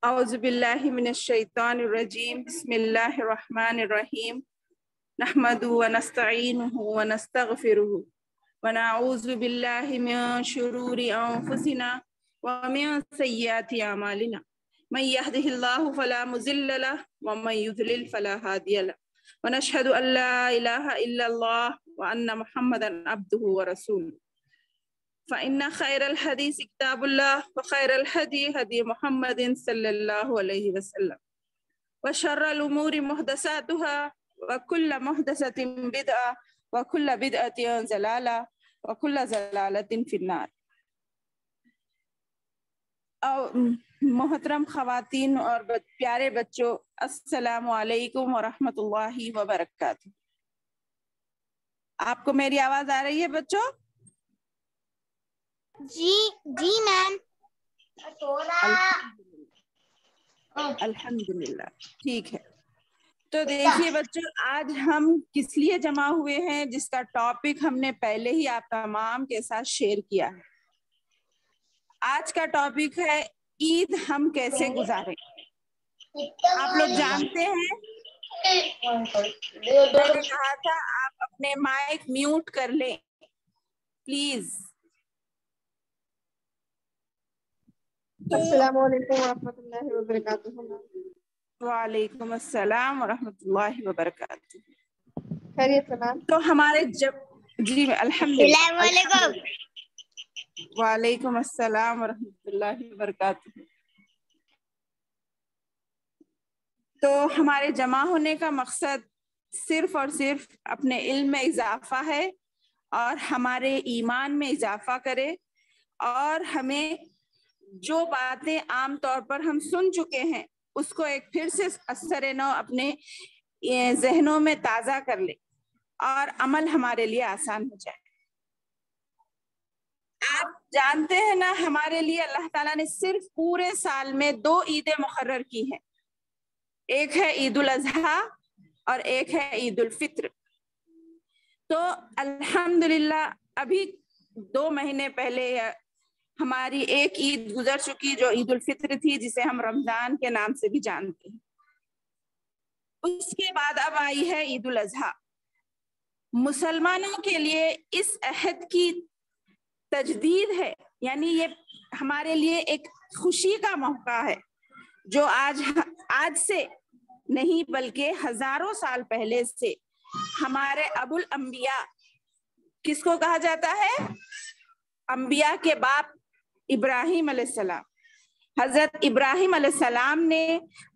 اعوذ باللہ من الشیطان الرجیم بسم اللہ الرحمن الرحیم نحمده ونستعینه ونستغفره ونعوذ باللہ من شرور انفسنا ومن سیئات اعمالنا من يهده الله فلا مضل له ومن يضلل فلا هادي له ونشهد ان لا اله الا الله وان محمدا عبده ورسوله فإن خير الحديث كتاب الله وخير الهدي هدي محمد صلى الله عليه وسلم وشر الأمور محدثاتها وكل محدثة بدعة وكل بدعة ضلالة وكل ضلالة في النار. محترم خواتین اور پیارے بچوں، السلام علیکم ورحمۃ اللہ وبرکاتہ. آپ کو میری آواز آ رہی ہے بچوں؟ جی میم. الحمدللہ ٹھیک ہے. تو دیکھیے بچوں، آج ہم کس لیے جمع ہوئے ہیں، جس کا ٹاپک ہم نے پہلے ہی آپ تمام کے ساتھ شیئر کیا ہے. آج کا ٹاپک ہے عید ہم کیسے گزاریں. آپ لوگ جانتے ہیں میں نے کہا تھا آپ اپنے مائک میوٹ کر لیں پلیز. السلام علیکم ورحمۃ اللہ وبرکاتہ. وعلیکم السلام ورحمۃ اللہ وبرکاتہ. خیریت سے میم؟ تو ہمارے جی الحمدللہ. السلام علیکم. وعلیکم السلام ورحمۃ اللہ وبرکاتہ. تو ہمارے جمع ہونے کا مقصد صرف اور صرف اپنے علم میں اضافہ ہے اور ہمارے ایمان میں اضافہ کرے، اور ہمیں جو باتیں عام طور پر ہم سن چکے ہیں اس کو ایک پھر سے اثر نو اپنے ذہنوں میں تازہ کر لے اور عمل ہمارے لیے آسان ہو جائے. آپ جانتے ہیں نا، ہمارے لیے اللہ تعالیٰ نے صرف پورے سال میں 2 عیدیں مقرر کی ہیں. ایک ہے عید الاضحیٰ اور ایک ہے عید الفطر. تو الحمدللہ ابھی 2 مہینے پہلے ہماری ایک عید گزر چکی جو عید الفطر تھی، جسے ہم رمضان کے نام سے بھی جانتے ہیں. اس کے بعد اب آئی ہے عید الاضحیٰ. مسلمانوں کے لیے اس عہد کی تجدید ہے، یعنی یہ ہمارے لیے ایک خوشی کا موقع ہے جو آج سے نہیں بلکہ ہزاروں سال پہلے سے ہمارے ابو الانبیاء، کس کو کہا جاتا ہے؟ انبیاء کے باپ ابراہیم علیہ السلام. حضرت ابراہیم علیہ السلام نے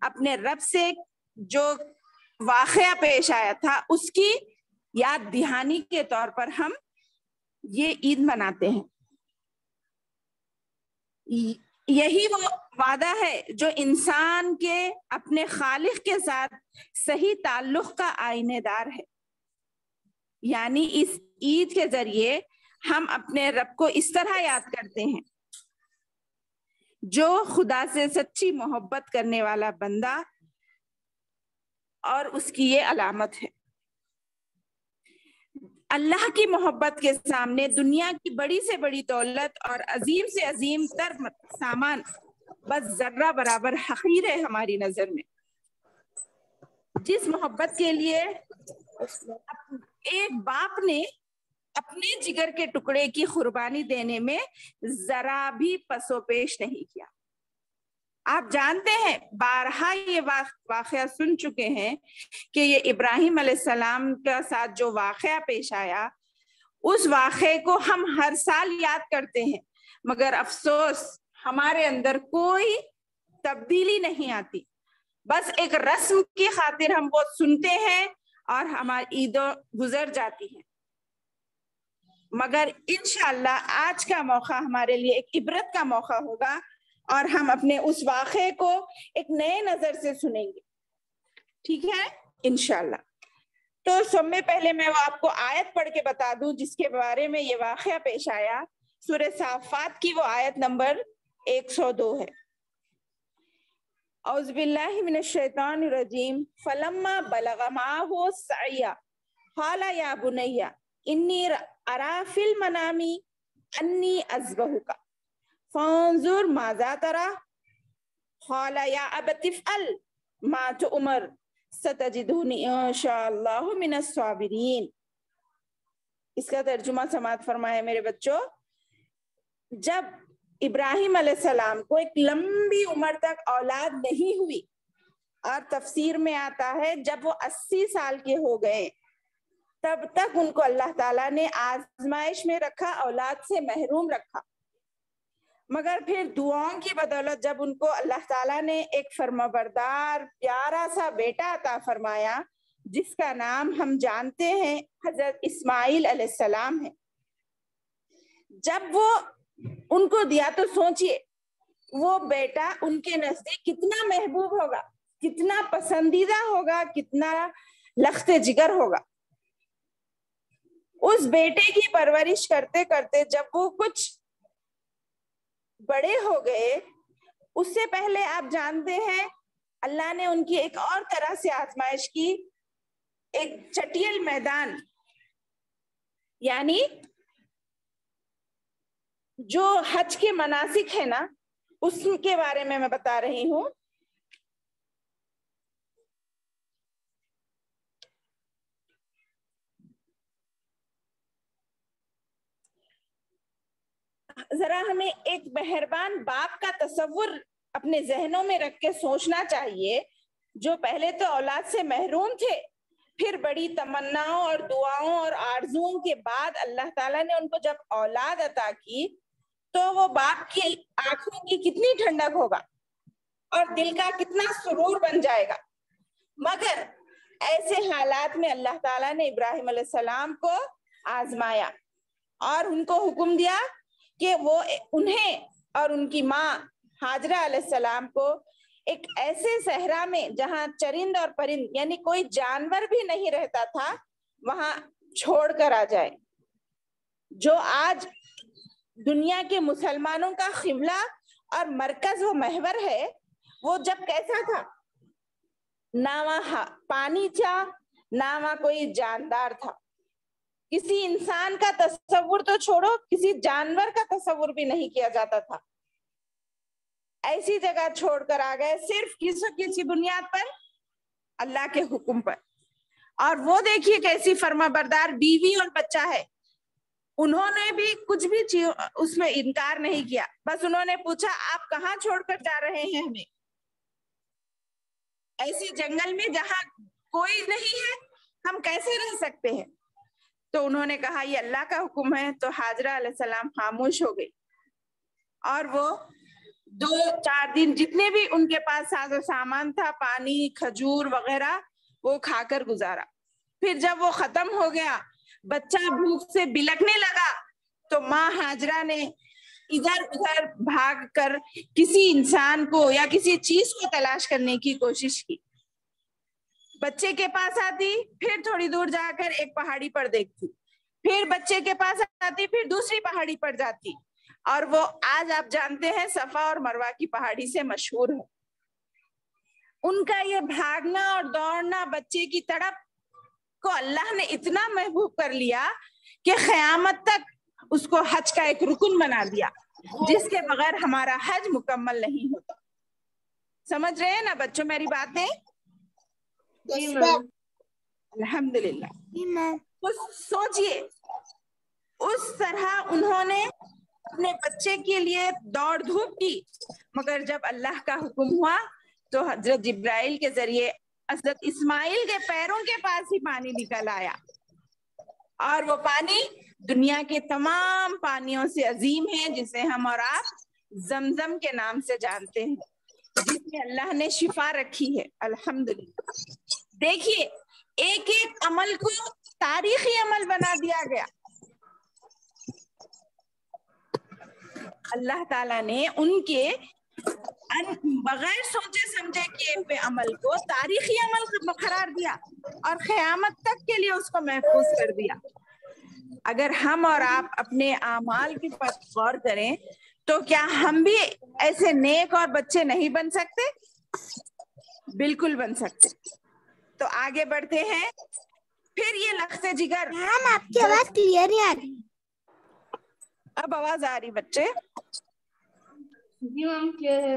اپنے رب سے جو واقعہ پیش آیا تھا اس کی یاد دہانی کے طور پر ہم یہ عید مناتے ہیں. یہی وہ وعدہ ہے جو انسان کے اپنے خالق کے ساتھ صحیح تعلق کا آئینہ دار ہے. یعنی اس عید کے ذریعے ہم اپنے رب کو اس طرح یاد کرتے ہیں، جو خدا سے سچی محبت کرنے والا بندہ، اور اس کی یہ علامت ہے. اللہ کی محبت کے سامنے دنیا کی بڑی سے بڑی دولت اور عظیم سے عظیم تر سامان بس ذرہ برابر حقیر ہے ہماری نظر میں. جس محبت کے لیے ایک باپ نے اپنے جگر کے ٹکڑے کی قربانی دینے میں ذرا بھی پس و پیش نہیں کیا. آپ جانتے ہیں بارہا یہ واقعہ سن چکے ہیں کہ یہ ابراہیم علیہ السلام کے ساتھ جو واقعہ پیش آیا، اس واقعے کو ہم ہر سال یاد کرتے ہیں، مگر افسوس ہمارے اندر کوئی تبدیلی نہیں آتی. بس ایک رسم کی خاطر ہم وہ سنتے ہیں اور ہماری عید گزر جاتی ہے. مگر انشاءاللہ آج کا موقع ہمارے لیے ایک عبرت کا موقع ہوگا اور ہم اپنے اس واقعے کو ایک نئے نظر سے سنیں گے. ٹھیک ہے انشاءاللہ. تو سب میں پہلے میں آپ کو آیت پڑھ کے بتا دوں جس کے بارے میں یہ واقعہ پیش آیا. سورہ صافات کی وہ آیت نمبر 102 ہے. اعوذ باللہ من الشیطان الرجیم. فلما بلغ معه السعی قال یا بنی انی ارى فی المنام انی اذبحک فانظر ماذا ترى قال یا ابت افعل ما تؤمر ستجدنی ان شاء اللہ من الصابرین. اس کا ترجمہ سماعت فرمائے میرے بچوں. جب ابراہیم علیہ السلام کو ایک لمبی عمر تک اولاد نہیں ہوئی اور تفسیر میں آتا ہے جب وہ 80 سال کے ہو گئے تب تک ان کو اللہ تعالیٰ نے آزمائش میں رکھا, اولاد سے محروم رکھا. مگر پھر دعاؤں کی بدولت جب ان کو اللہ تعالیٰ نے ایک فرمانبردار پیارا سا بیٹا عطا فرمایا جس کا نام ہم جانتے ہیں حضرت اسماعیل علیہ السلام ہے, جب وہ ان کو دیا تو سوچئے وہ بیٹا ان کے نزدیک کتنا محبوب ہوگا, کتنا پسندیدہ ہوگا, کتنا لخت جگر ہوگا. اس بیٹے کی پرورش کرتے کرتے جب وہ کچھ بڑے ہو گئے, اس سے پہلے آپ جانتے ہیں اللہ نے ان کی ایک اور طرح سے آزمائش کی. ایک چٹیل میدان, یعنی جو حج کے مناسک ہے نا اس کے بارے میں بتا رہی ہوں. ذرا ہمیں ایک مہربان باپ کا تصور اپنے ذہنوں میں رکھ کے سوچنا چاہیے, جو پہلے تو اولاد سے محروم تھے, پھر بڑی تمناؤں اور دعاؤں اور آرزوؤں کے بعد اللہ تعالیٰ نے ان کو جب اولاد عطا کی تو وہ باپ کی آنکھوں کی کتنی ٹھنڈک ہوگا اور دل کا کتنا سرور بن جائے گا. مگر ایسے حالات میں اللہ تعالیٰ نے ابراہیم علیہ السلام کو آزمایا اور ان کو حکم دیا کہ وہ انہیں اور ان کی ماں ہاجرہ علیہ السلام کو ایک ایسے صحرا میں جہاں چرند اور پرند یعنی کوئی جانور بھی نہیں رہتا تھا وہاں چھوڑ کر آ جائے. جو آج دنیا کے مسلمانوں کا قبلہ اور مرکز و محور ہے, وہ جب کیسا تھا, نہ وہاں پانی تھا نہ وہاں کوئی جاندار تھا. کسی انسان کا تصور تو چھوڑو, کسی جانور کا تصور بھی نہیں کیا جاتا تھا. ایسی جگہ چھوڑ کر آ گئے صرف کسی بنیاد پر, اللہ کے حکم پر. اور وہ دیکھیے کیسی فرما بردار بیوی اور بچہ ہے. انہوں نے بھی کچھ بھی اس میں انکار نہیں کیا, بس انہوں نے پوچھا آپ کہاں چھوڑ کر جا رہے ہیں ہمیں, ایسی جنگل میں جہاں کوئی نہیں ہے ہم کیسے رہ سکتے ہیں. تو انہوں نے کہا یہ اللہ کا حکم ہے. تو ہاجرہ علیہ السلام خاموش ہو گئی اور وہ 2-4 دن جتنے بھی ان کے پاس ساز و سامان تھا, پانی کھجور وغیرہ, وہ کھا کر گزارا. پھر جب وہ ختم ہو گیا, بچہ بھوک سے بلکنے لگا, تو ماں ہاجرہ نے ادھر ادھر بھاگ کر کسی انسان کو یا کسی چیز کو تلاش کرنے کی کوشش کی. بچے کے پاس آتی, پھر تھوڑی دور جا کر ایک پہاڑی پر دیکھتی, پھر بچے کے پاس آتی, پھر دوسری پہاڑی پر جاتی, اور وہ آج آپ جانتے ہیں صفا اور مروہ کی پہاڑی سے مشہور ہے. ان کا یہ بھاگنا اور دوڑنا, بچے کی تڑپ کو اللہ نے اتنا محبوب کر لیا کہ قیامت تک اس کو حج کا ایک رکن بنا دیا, جس کے بغیر ہمارا حج مکمل نہیں ہوتا. سمجھ رہے ہیں نا بچوں میری باتیں؟ الحمدللہ. سوچئے اس طرح انہوں نے اپنے بچے کے لیے دوڑ دھوپ کی, مگر جب اللہ کا حکم ہوا تو حضرت جبرائیل کے ذریعے حضرت اسماعیل کے پیروں کے پاس ہی پانی نکل آیا, اور وہ پانی دنیا کے تمام پانیوں سے عظیم ہے, جسے ہم اور آپ زمزم کے نام سے جانتے ہیں, جس میں اللہ نے شفا رکھی ہے. الحمدللہ. دیکھیے ایک ایک عمل کو تاریخی عمل بنا دیا گیا. اللہ تعالیٰ نے ان کے بغیر سوچے سمجھے کیے ہوئے عمل کو تاریخی عمل قرار دیا اور قیامت تک کے لیے اس کو محفوظ کر دیا. اگر ہم اور آپ اپنے اعمال کی پر غور کریں تو کیا ہم بھی ایسے نیک اور بچے نہیں بن سکتے؟ بالکل بن سکتے. تو آگے بڑھتے ہیں. پھر یہ لخت جگر. میم آپ کی آواز کلیئر نہیں آ رہی. اب آواز آ رہی بچے؟ جی میم کلیئر ہے.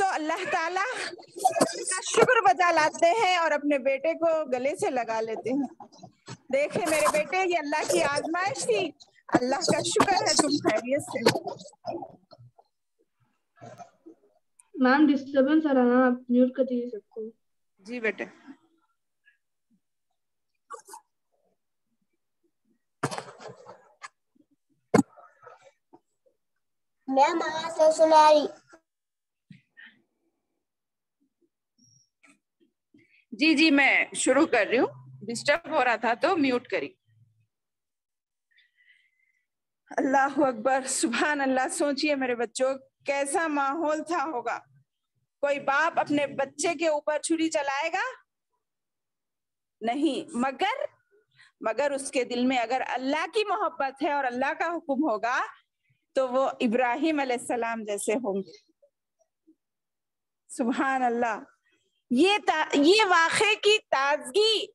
تو اللہ تعالیٰ کا شکر بجا لاتے ہیں اور اپنے بیٹے کو گلے سے لگا لیتے ہیں. دیکھیں میرے بیٹے، یہ اللہ کی آزمائش تھی، اللہ کا شکر ہے تم خیریت سے ہو. میم ڈسٹربنس آ رہا ہے، آپ میوٹ کر دیجیے سب کو. جی بیٹے. میم آواز نہیں سنا رہی. جی جی میں شروع کر رہی ہوں، ڈسٹرب ہو رہا تھا تو میوٹ کری. اللہ اکبر، سبحان اللہ. سوچئے میرے بچوں کیسا ماحول تھا ہوگا. کوئی باپ اپنے بچے کے اوپر چھری چلائے گا؟ نہیں، مگر اس کے دل میں اگر اللہ کی محبت ہے اور اللہ کا حکم ہوگا تو وہ ابراہیم علیہ السلام جیسے ہوں گے. سبحان اللہ. یہ واقعے کی تازگی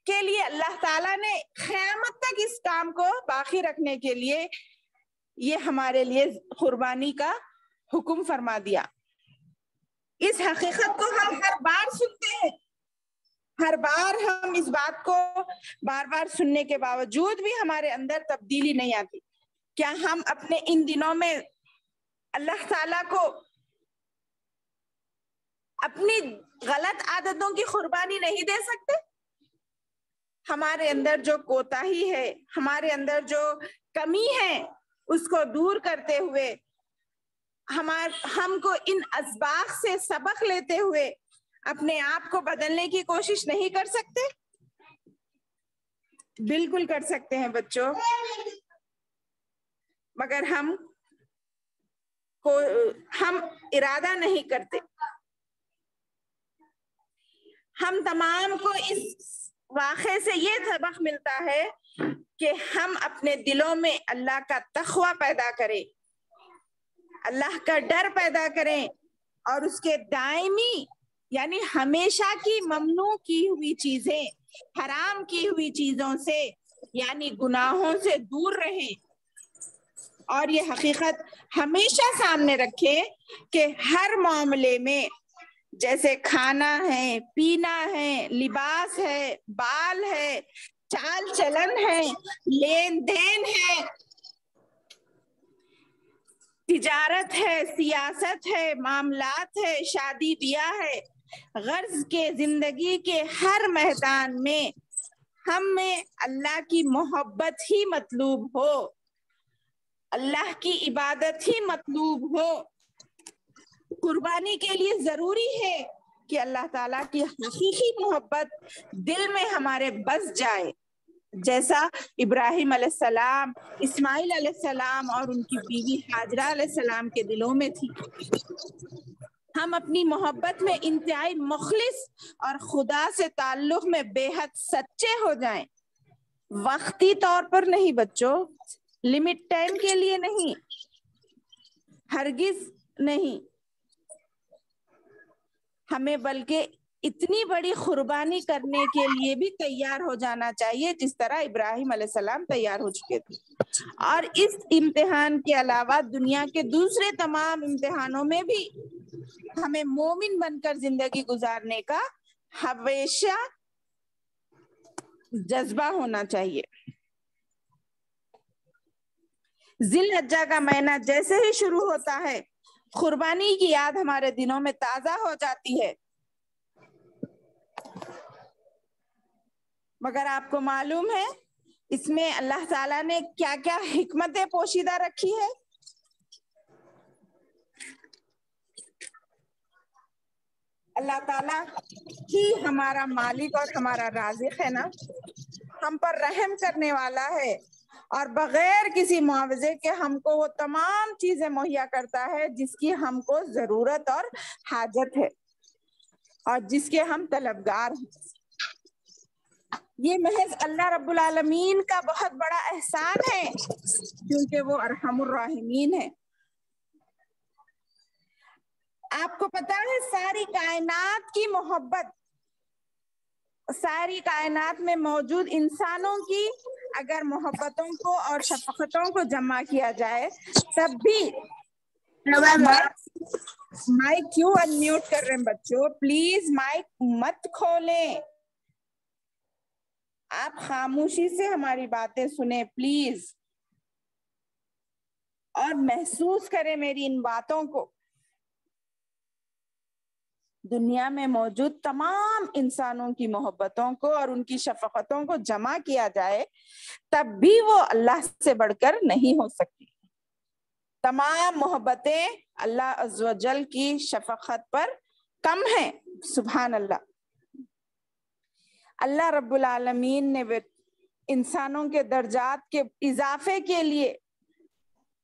کے لیے اللہ تعالیٰ نے قیامت تک اس کام کو باقی رکھنے کے لیے یہ ہمارے لیے قربانی کا حکم فرما دیا. اس حقیقت کو ہم ہر بار سنتے ہیں، ہر بار ہم اس بات کو بار بار سننے کے باوجود بھی ہمارے اندر تبدیلی نہیں آتی. کیا ہم اپنے ان دنوں میں اللہ تعالیٰ کو اپنی غلط عادتوں کی قربانی نہیں دے سکتے؟ ہمارے اندر جو کوتاہی ہے، ہمارے اندر جو کمی ہے، اس کو دور کرتے ہوئے ہم کو ان اسباق سے سبق لیتے ہوئے اپنے آپ کو بدلنے کی کوشش نہیں کر سکتے؟ بالکل کر سکتے ہیں بچوں، مگر ہم ارادہ نہیں کرتے. ہم تمام کو اس واقعے سے یہ سبق ملتا ہے کہ ہم اپنے دلوں میں اللہ کا تقوی پیدا کریں، اللہ کا ڈر پیدا کریں، اور اس کے دائمی یعنی ہمیشہ کی ممنوع کی ہوئی چیزیں، حرام کی ہوئی چیزوں سے یعنی گناہوں سے دور رہیں. اور یہ حقیقت ہمیشہ سامنے رکھیں کہ ہر معاملے میں، جیسے کھانا ہے، پینا ہے، لباس ہے، بال ہے، چال چلن ہے، لین دین ہے، تجارت ہے، سیاست ہے، معاملات ہے، شادی بیاہ ہے، غرض کے زندگی کے ہر میدان میں ہمیں اللہ کی محبت ہی مطلوب ہو، اللہ کی عبادت ہی مطلوب ہو. قربانی کے لیے ضروری ہے کہ اللہ تعالیٰ کی حقیقی محبت دل میں ہمارے بس جائے، جیسا ابراہیم علیہ السلام، اسماعیل علیہ السلام اور ان کی بیوی ہاجرہ علیہ السلام کے دلوں میں تھی. ہم اپنی محبت میں انتہائی مخلص اور خدا سے تعلق میں بے حد سچے ہو جائیں. وقتی طور پر نہیں بچوں، لمٹ ٹائم کے لیے نہیں، ہرگز نہیں. ہمیں بلکہ اتنی بڑی قربانی کرنے کے لیے بھی تیار ہو جانا چاہیے جس طرح ابراہیم علیہ السلام تیار ہو چکے تھے. اور اس امتحان کے علاوہ دنیا کے دوسرے تمام امتحانوں میں بھی ہمیں مومن بن کر زندگی گزارنے کا ہمیشہ جذبہ ہونا چاہیے. ذی الحجہ کا مہینہ جیسے ہی شروع ہوتا ہے، قربانی کی یاد ہمارے دنوں میں تازہ ہو جاتی ہے. مگر آپ کو معلوم ہے اس میں اللہ تعالیٰ نے کیا کیا حکمتیں پوشیدہ رکھی ہے؟ اللہ تعالیٰ ہی ہمارا مالک اور ہمارا رازق ہے نا، ہم پر رحم کرنے والا ہے، اور بغیر کسی معاوضے کے ہم کو وہ تمام چیزیں مہیا کرتا ہے جس کی ہم کو ضرورت اور حاجت ہے اور جس کے ہم طلبگار ہیں. یہ محض اللہ رب العالمین کا بہت بڑا احسان ہے کیونکہ وہ ارحم الراحمین ہے. آپ کو پتا ہے ساری کائنات کی محبت، ساری کائنات میں موجود انسانوں کی اگر محبتوں کو اور شفقتوں کو جمع کیا جائے تب بھی مائک کیوں انمیوٹ کر رہے ہیں بچوں؟ پلیز مائک مت کھولیں، آپ خاموشی سے ہماری باتیں سنیں پلیز، اور محسوس کریں میری ان باتوں کو۔ دنیا میں موجود تمام انسانوں کی محبتوں کو اور ان کی شفقتوں کو جمع کیا جائے تب بھی وہ اللہ سے بڑھ کر نہیں ہو سکتی۔ تمام محبتیں اللہ عز و جل کی شفقت پر کم ہیں۔ سبحان اللہ۔ اللہ رب العالمین نے انسانوں کے درجات کے اضافے کے لیے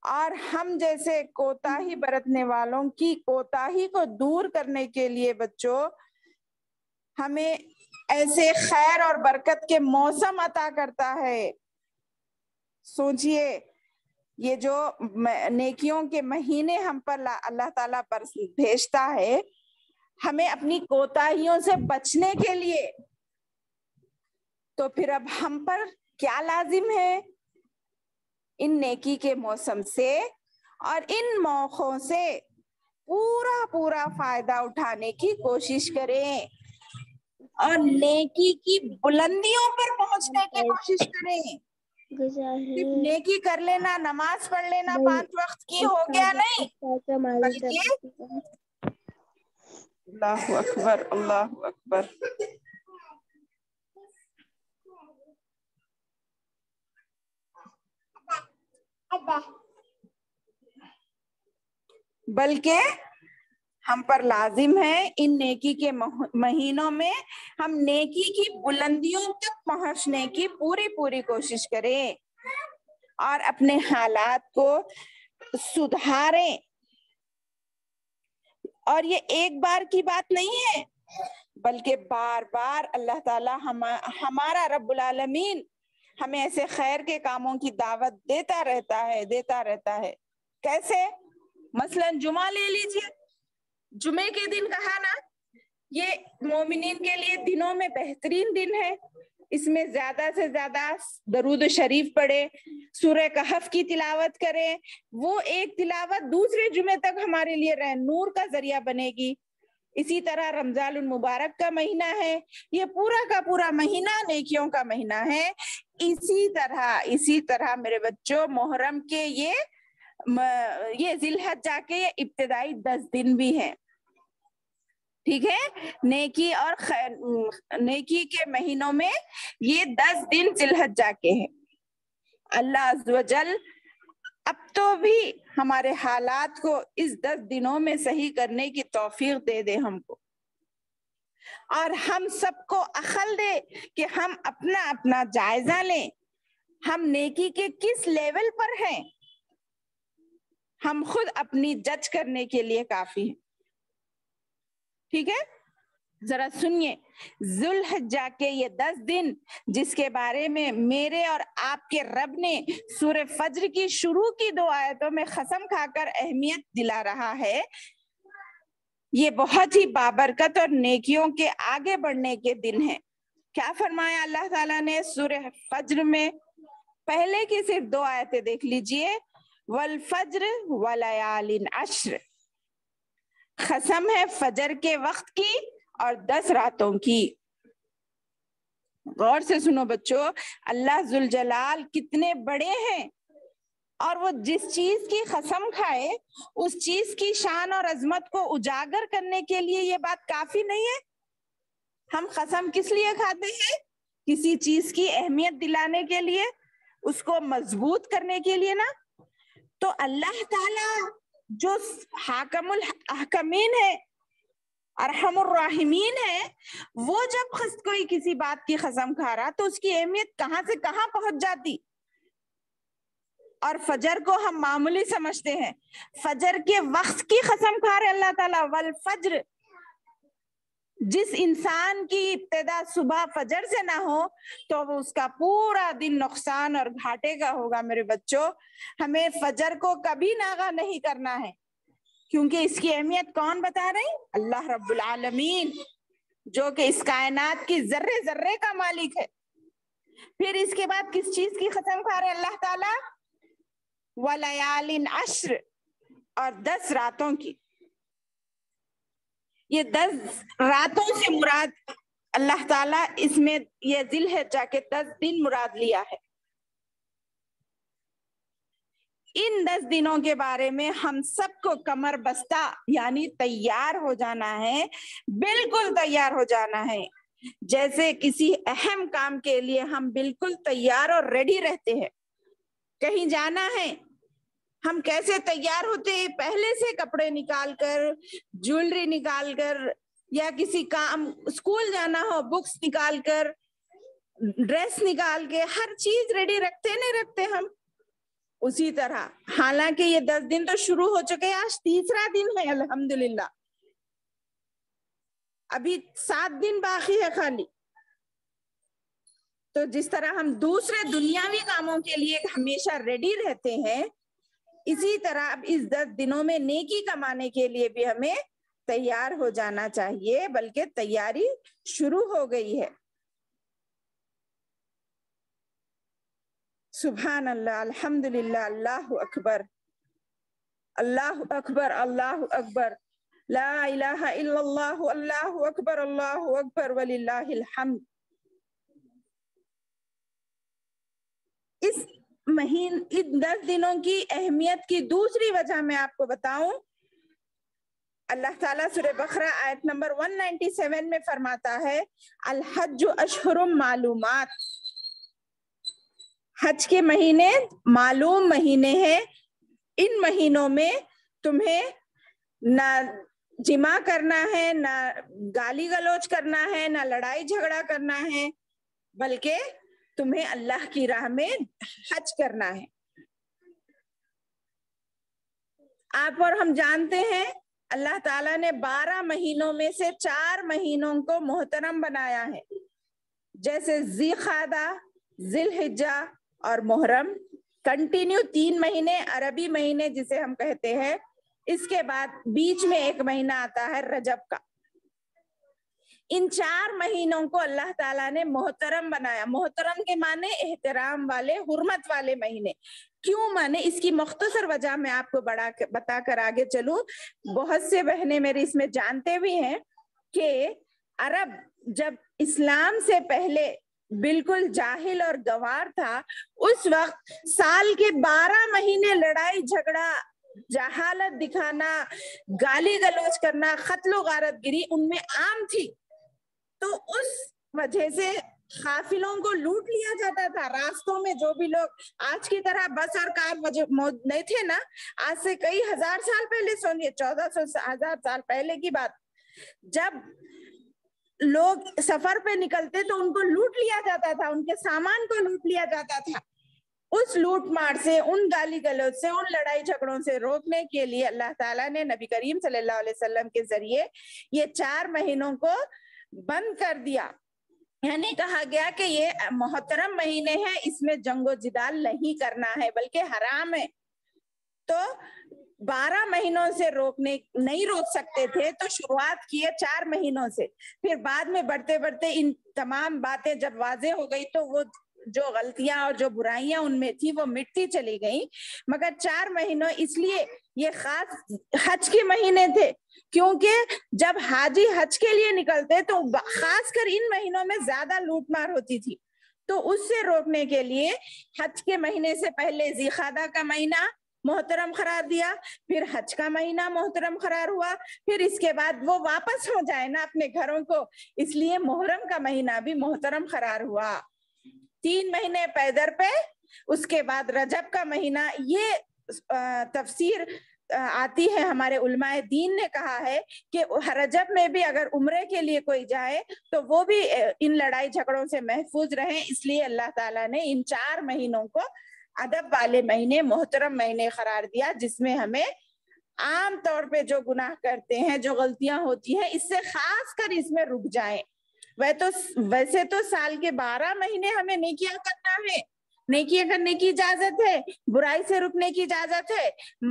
اور ہم جیسے کوتاہی برتنے والوں کی کوتاہی کو دور کرنے کے لیے بچوں ہمیں ایسے خیر اور برکت کے موسم عطا کرتا ہے۔ سوچئے، یہ جو نیکیوں کے مہینے ہم پر اللہ تعالیٰ پر بھیجتا ہے ہمیں اپنی کوتاہیوں سے بچنے کے لیے، تو پھر اب ہم پر کیا لازم ہے؟ ان نیکی کے موسم سے اور ان موقعوں سے پورا فائدہ اٹھانے کی کوشش کریں اور نیکی کی بلندیوں پر پہنچنے کی کوشش کریں۔ صرف نیکی کر لینا، نماز پڑھ لینا 5 وقت کی ہو گیا نہیں، بلکہ اللہ اکبر، اللہ اکبر، بلکہ ہم پر لازم ہے ان نیکی کے مہینوں میں ہم نیکی کی بلندیوں تک پہنچنے کی پوری کوشش کریں اور اپنے حالات کو سدھاریں۔ اور یہ ایک بار کی بات نہیں ہے بلکہ بار بار اللہ تعالی ہمارا رب العالمین ہمیں ایسے خیر کے کاموں کی دعوت دیتا رہتا ہے۔ کیسے؟ مثلا جمعہ لے لیجئے، جمعے کے دن کہا نا یہ مومنین کے لیے دنوں میں بہترین دن ہے، اس میں زیادہ سے زیادہ درود شریف پڑھے، سورہ کہف کی تلاوت کریں، وہ ایک تلاوت دوسرے جمعے تک ہمارے لیے نور کا ذریعہ بنے گی۔ اسی طرح رمضان المبارک کا مہینہ ہے، یہ پورا کا پورا مہینہ نیکیوں کا مہینہ ہے۔ اسی طرح میرے بچوں محرم کے یہ ذی الحجہ کے ابتدائی 10 دن بھی ہیں، ٹھیک ہے؟ نیکی کے مہینوں میں یہ 10 دن ذی الحجہ کے ہیں۔ اللہ عز و جل اب تو بھی ہمارے حالات کو اس 10 دنوں میں صحیح کرنے کی توفیق دے دے ہم کو، اور ہم سب کو عقل دے کہ ہم اپنا جائزہ لیں، ہم نیکی کے کس لیول پر ہیں، ہم خود اپنی جج کرنے کے لیے کافی ہیں۔ ٹھیک ہے؟ ذرا سنیے، ذی الحجہ کے یہ 10 دن جس کے بارے میں میرے اور آپ کے رب نے سورہ فجر کی شروع کی 2 آیتوں میں قسم کھا کر اہمیت دلا رہا ہے، یہ بہت ہی بابرکت اور نیکیوں کے آگے بڑھنے کے دن ہیں۔ کیا فرمایا اللہ تعالیٰ نے سورہ فجر میں؟ پہلے کی صرف 2 آیتیں دیکھ لیجئے، والفجر ولیال عشر، قسم ہے فجر کے وقت کی اور 10 راتوں کی۔ غور سے سنو بچوں، اللہ ذوالجلال کتنے بڑے ہیں، اور وہ جس چیز کی قسم کھائے اس چیز کی شان اور عظمت کو اجاگر کرنے کے لیے یہ بات کافی نہیں ہے؟ ہم قسم کس لیے کھاتے ہیں؟ کسی چیز کی اہمیت دلانے کے لیے، اس کو مضبوط کرنے کے لیے نا۔ تو اللہ تعالی جو حاکم الحاکمین ہے، ارحم الراحمین ہے، وہ جب کوئی کسی بات کی قسم کھا رہا تو اس کی اہمیت کہاں سے کہاں پہنچ جاتی۔ اور فجر کو ہم معمولی سمجھتے ہیں، فجر کے وقت کی قسم کھا رہے اللہ تعالیٰ، والفجر۔ جس انسان کی ابتدا صبح فجر سے نہ ہو تو وہ اس کا پورا دن نقصان اور گھاٹے کا ہوگا۔ میرے بچوں، ہمیں فجر کو کبھی ناغہ نہیں کرنا ہے، کیونکہ اس کی اہمیت کون بتا رہے؟ اللہ رب العالمین، جو کہ اس کائنات کی ذرے ذرے کا مالک ہے۔ پھر اس کے بعد کس چیز کی قسم کھا رہے اللہ تعالیٰ؟ وَلَيَالٍ عَشْرٍ، اور 10 راتوں کی۔ یہ 10 راتوں سے مراد اللہ تعالیٰ اس میں یہ ذی الحجہ کے 10 دن مراد لیا ہے. ان 10 دنوں کے بارے میں ہم سب کو کمر بستہ یعنی تیار ہو جانا ہے، بالکل تیار ہو جانا ہے. جیسے کسی اہم کام کے لیے ہم بالکل تیار اور ریڈی رہتے ہیں. کہیں جانا ہے ہم کیسے تیار ہوتے ہیں؟ پہلے سے کپڑے نکال کر، جویلری نکال کر، یا کسی کام اسکول جانا ہو بکس نکال کر، ڈریس نکال کے، ہر چیز ریڈی رکھتے نہیں رکھتے ہم. اسی طرح حالانکہ یہ 10 دن تو شروع ہو چکے ہیں، آج تیسرا دن ہے الحمدللہ، ابھی 7 دن باقی ہے خالی. تو جس طرح ہم دوسرے دنیاوی کاموں کے لیے ہمیشہ ریڈی رہتے ہیں، اسی طرح اب اس 10 دنوں میں نیکی کمانے کے لیے بھی ہمیں تیار ہو جانا چاہیے، بلکہ تیاری شروع ہو گئی ہے. سبحان اللہ، الحمدللہ، اللہ اکبر، اللہ اکبر، اللہ اکبر، لا الہ الا اللہ، اللہ اکبر، اللہ اکبر وللہ الحمد. اس ان 10 دنوں کی اہمیت کی دوسری وجہ میں آپ کو بتاؤں. اللہ تعالیٰ سورہ بقرہ آیت نمبر 197 میں فرماتا ہے الحج اشہر معلومات، حج کے مہینے معلوم مہینے ہیں. ان مہینوں میں تمہیں نہ جمع کرنا ہے، نہ گالی گلوچ کرنا ہے، نہ لڑائی جھگڑا کرنا ہے، بلکہ تمہیں اللہ کی راہ میں حج کرنا ہے. آپ اور ہم جانتے ہیں اللہ تعالیٰ نے 12 مہینوں میں سے 4 مہینوں کو محترم بنایا ہے، جیسے ذی قعدہ، ذی الحجہ اور محرم. کنٹینیو 3 مہینے عربی مہینے جسے ہم کہتے ہیں، اس کے بعد بیچ میں 1 مہینہ آتا ہے رجب کا. ان 4 مہینوں کو اللہ تعالیٰ نے محترم بنایا. محترم کے معنی احترام والے، حرمت والے مہینے. کیوں مانے؟ اس کی مختصر وجہ میں آپ کو بتا کر آگے چلوں. بہت سے بہنیں میری اس میں جانتے بھی ہیں کہ عرب جب اسلام سے پہلے بالکل جاہل اور گوار تھا، اس وقت سال کے 12 مہینے لڑائی جھگڑا، جہالت دکھانا، گالی گلوچ کرنا، قتل و غارت گری ان میں عام تھی. تو اس وجہ سے قافلوں کو لوٹ لیا جاتا تھا. راستوں میں جو بھی لوگ آج کی طرح بس اور کار نہیں تھے نا، آج سے کئی ہزار سال پہلے، سنیے 1400 سال پہلے کی بات، جب لوگ سفر پہ نکلتے تو ان کو لوٹ لیا جاتا تھا، ان کے سامان کو لوٹ لیا جاتا تھا. اس لوٹ مار سے، ان گالی گلوچ سے، ان لڑائی جھگڑوں سے روکنے کے لیے اللہ تعالیٰ نے نبی کریم صلی اللہ علیہ وسلم کے ذریعے یہ 4 مہینوں کو بند کر دیا. یعنی کہا گیا کہ یہ محترم مہینے ہیں، اس میں جنگ و جدال نہیں کرنا ہے بلکہ حرام ہے. تو 12 مہینوں سے نہیں روک سکتے تھے، تو شروعات کیے 4 مہینوں سے. پھر بعد میں بڑھتے بڑھتے ان تمام باتیں جب واضح ہو گئی تو وہ جو غلطیاں اور جو برائیاں ان میں تھی وہ مٹتی چلی گئیں. مگر 4 مہینوں اس لیے یہ خاص حج کے مہینے تھے، کیونکہ جب حاجی حج کے لیے نکلتے تو خاص کر ان مہینوں میں زیادہ لوٹ مار ہوتی تھی. تو اس سے روکنے کے لیے حج کے مہینے سے پہلے ذی قعدہ کا مہینہ محترم قرار دیا، پھر حج کا مہینہ محترم قرار ہوا، پھر اس کے بعد وہ واپس ہو جائے نا اپنے گھروں کو، اس لیے محرم کا مہینہ بھی محترم قرار ہوا. 3 مہینے پیدر پہ، اس کے بعد رجب کا مہینہ. یہ تفسیر آتی ہے، ہمارے علماء دین نے کہا ہے کہ رجب میں بھی اگر عمرے کے لیے کوئی جائے تو وہ بھی ان لڑائی جھگڑوں سے محفوظ رہیں. اس لیے اللہ تعالیٰ نے ان 4 مہینوں کو ادب والے مہینے، محترم مہینے قرار دیا، جس میں ہمیں عام طور پہ جو گناہ کرتے ہیں، جو غلطیاں ہوتی ہیں، اس سے خاص کر اس میں رک جائیں. ویسے تو سال کے 12 مہینے ہمیں نیکیاں کرنا ہے، نیکیاں کرنے کی اجازت ہے، برائی سے رکنے کی اجازت ہے،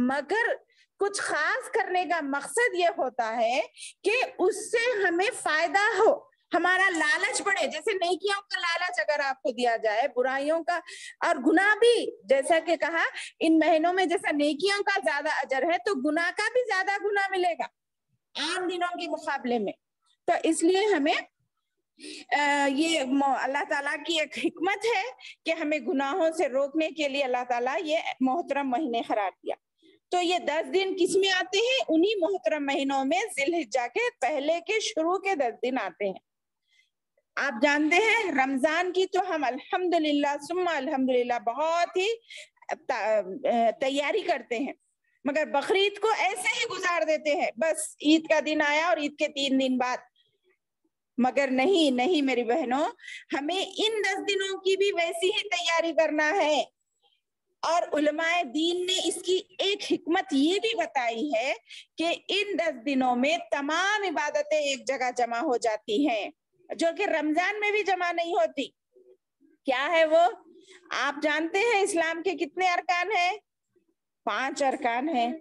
مگر کچھ خاص کرنے کا مقصد یہ ہوتا ہے کہ اس سے ہمیں فائدہ ہو، ہمارا لالچ بڑھے. جیسے نیکیوں کا لالچ اگر آپ کو دیا جائے، برائیوں کا اور گناہ بھی، جیسا کہ کہا ان مہینوں میں جیسا نیکیوں کا زیادہ اجر ہے تو گناہ کا بھی زیادہ گناہ ملے گا. عام دنوں کے مقابلے میں. تو اس لیے ہمیں یہ اللہ تعالیٰ کی ایک حکمت ہے کہ ہمیں گناہوں سے روکنے کے لیے اللہ تعالیٰ یہ محترم مہینے قرار دیا. تو یہ 10 دن کس میں آتے ہیں؟ انہی محترم مہینوں میں ذی الحجہ کے پہلے کے شروع کے 10 دن آتے ہیں. آپ جانتے ہیں رمضان کی تو ہم الحمدللہ ثم الحمدللہ بہت ہی تیاری کرتے ہیں، مگر بقرعید کو ایسے ہی گزار دیتے ہیں، بس عید کا دن آیا اور عید کے 3 دن بعد. مگر نہیں میری بہنوں، ہمیں ان 10 دنوں کی بھی ویسی ہی تیاری کرنا ہے. اور علماء دین نے اس کی ایک حکمت یہ بھی بتائی ہے کہ ان 10 دنوں میں تمام عبادتیں ایک جگہ جمع ہو جاتی ہیں، جو کہ رمضان میں بھی جمع نہیں ہوتی. کیا ہے وہ؟ آپ جانتے ہیں اسلام کے کتنے ارکان ہیں؟ 5 ارکان ہیں.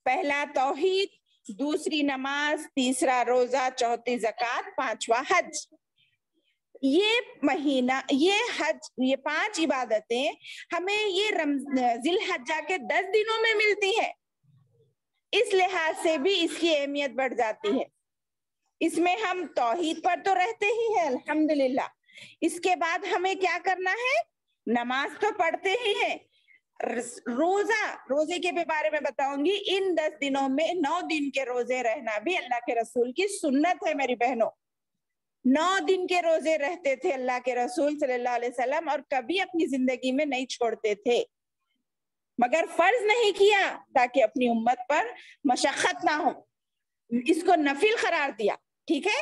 پہلا توحید، دوسری نماز، تیسرا روزہ، چوتھی زکوٰۃ، 5واں حج. یہ مہینہ، یہ حج، یہ 5 عبادتیں ہمیں یہ ذی الحجہ کے 10 دنوں میں ملتی ہے. اس لحاظ سے بھی اس کی اہمیت بڑھ جاتی ہے. اس میں ہم توحید پر تو رہتے ہی ہیں الحمدللہ، اس کے بعد ہمیں کیا کرنا ہے؟ نماز تو پڑھتے ہی ہیں. روزے کے بارے میں بتاؤں گی. ان 10 دنوں میں 9 دن کے روزے رہنا بھی اللہ کے رسول کی سنت ہے میری بہنوں. 9 دن کے روزے رہتے تھے اللہ کے رسول صلی اللہ علیہ وسلم، اور کبھی اپنی زندگی میں نہیں چھوڑتے تھے، مگر فرض نہیں کیا تاکہ اپنی امت پر مشقت نہ ہو. اس کو نفل قرار دیا. ٹھیک ہے،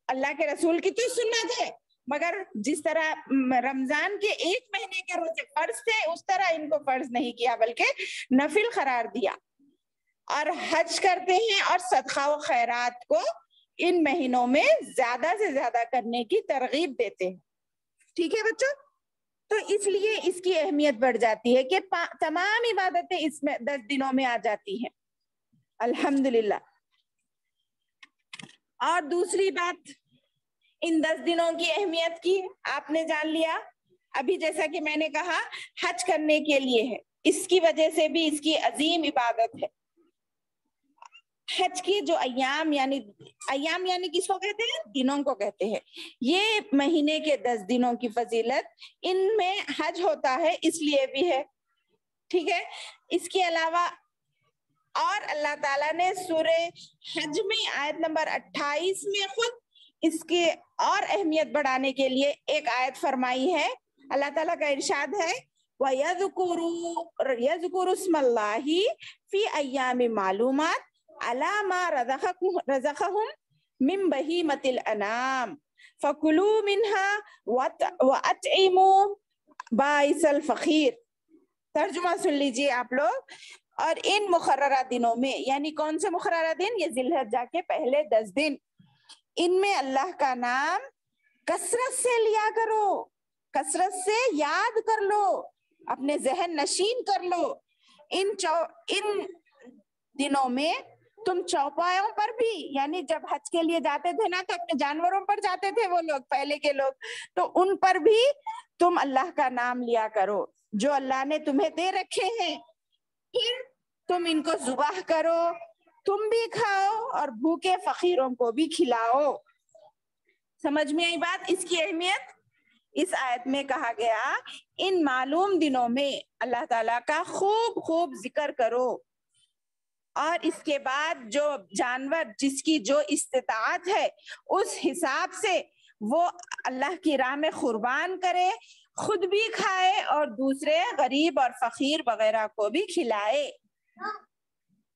اللہ کے رسول کی تو سنت ہے، مگر جس طرح رمضان کے 1 مہینے کے روزے فرض تھے، اس طرح ان کو فرض نہیں کیا بلکہ نفل قرار دیا. اور حج کرتے ہیں اور صدقہ و خیرات کو ان مہینوں میں زیادہ سے زیادہ کرنے کی ترغیب دیتے ہیں. ٹھیک ہے بچوں؟ تو اس لیے اس کی اہمیت بڑھ جاتی ہے کہ تمام عبادتیں اس میں 10 دنوں میں آ جاتی ہیں الحمدللہ. اور دوسری بات، ان 10 دنوں کی اہمیت کی آپ نے جان لیا. ابھی جیسا کہ میں نے کہا حج کرنے کے لیے ہے، اس کی وجہ سے بھی اس کی عظیم عبادت ہے. حج کی جو ایام یعنی کس کو کہتے ہیں؟ دنوں کو کہتے ہیں. یہ مہینے کے 10 دنوں کی فضیلت ان میں حج ہوتا ہے اس لیے بھی ہے. ٹھیک ہے، اس کے علاوہ اور اللہ تعالیٰ نے سورہ حج میں آیت نمبر 28 میں خود اس کے اور اہمیت بڑھانے کے لیے ایک آیت فرمائی ہے. اللہ تعالیٰ کا ارشاد ہے وَيَذْكُرُ اسْمَ اللَّهِ فِي أَيَّامٍ مَّعْلُومَاتٍ عَلَىٰ مَا رَزَقَهُم مِّن بَهِيمَةِ الْأَنْعَامِ فَكُلُوا مِنْهَا وَأَطْعِمُوا بَائِسَ الْفَقِيرِ. ترجمہ سن لیجیے آپ لوگ. اور ان مقررہ دنوں میں، یعنی کون سے مقررہ دن؟ یہ ذی الحجہ کے پہلے 10 دن، ان میں اللہ کا نام کثرت سے لیا کرو، کثرت سے یاد کر لو، اپنے ذہن نشین کر لو. ان دنوں میں تم چوپایوں پر بھی، یعنی جب حج کے لیے جاتے تھے نا تو اپنے جانوروں پر جاتے تھے وہ لوگ، پہلے کے لوگ، تو ان پر بھی تم اللہ کا نام لیا کرو جو اللہ نے تمہیں دے رکھے ہیں. پھر تم ان کو ذبح کرو، تم بھی کھاؤ اور بھوکے فقیروں کو بھی کھلاؤ. سمجھ میں آئی بات؟ اس کی اہمیت اس آیت میں کہا گیا ان معلوم دنوں میں اللہ تعالیٰ کا خوب ذکر کرو. اور اس کے بعد جو جانور جس کی جو استطاعت ہے اس حساب سے وہ اللہ کی راہ میں قربان کرے، خود بھی کھائے اور دوسرے غریب اور فقیر وغیرہ کو بھی کھلائے.